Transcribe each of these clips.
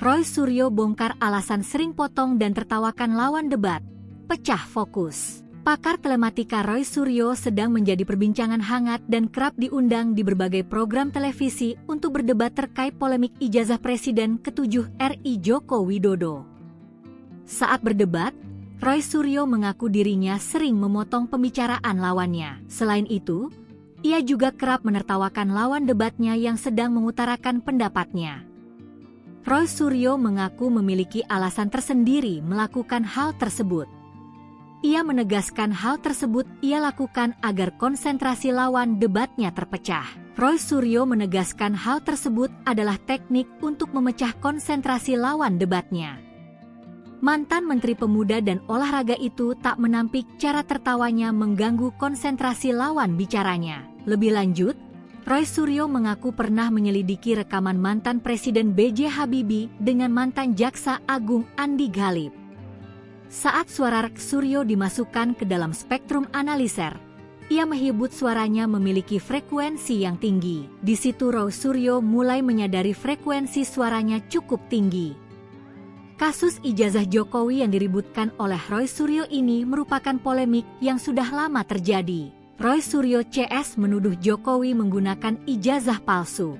Roy Suryo bongkar alasan sering potong dan tertawakan lawan debat. Pecah fokus. Pakar telematika Roy Suryo sedang menjadi perbincangan hangat dan kerap diundang di berbagai program televisi untuk berdebat terkait polemik ijazah Presiden ke-7 RI Joko Widodo. Saat berdebat, Roy Suryo mengaku dirinya sering memotong pembicaraan lawannya. Selain itu, ia juga kerap menertawakan lawan debatnya yang sedang mengutarakan pendapatnya. Roy Suryo mengaku memiliki alasan tersendiri melakukan hal tersebut. Ia menegaskan hal tersebut ia lakukan agar konsentrasi lawan debatnya terpecah. Roy Suryo menegaskan hal tersebut adalah teknik untuk memecah konsentrasi lawan debatnya. Mantan Menteri Pemuda dan Olahraga itu tak menampik cara tertawanya mengganggu konsentrasi lawan bicaranya. Lebih lanjut, Roy Suryo mengaku pernah menyelidiki rekaman mantan Presiden B.J. Habibie dengan mantan Jaksa Agung Andi Ghalib. Saat suara Suryo dimasukkan ke dalam spektrum analiser, ia menyebut suaranya memiliki frekuensi yang tinggi. Di situ Roy Suryo mulai menyadari frekuensi suaranya cukup tinggi. Kasus ijazah Jokowi yang diributkan oleh Roy Suryo ini merupakan polemik yang sudah lama terjadi. Roy Suryo CS menuduh Jokowi menggunakan ijazah palsu.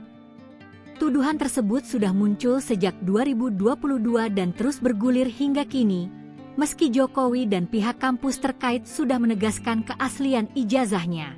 Tuduhan tersebut sudah muncul sejak 2022 dan terus bergulir hingga kini, meski Jokowi dan pihak kampus terkait sudah menegaskan keaslian ijazahnya.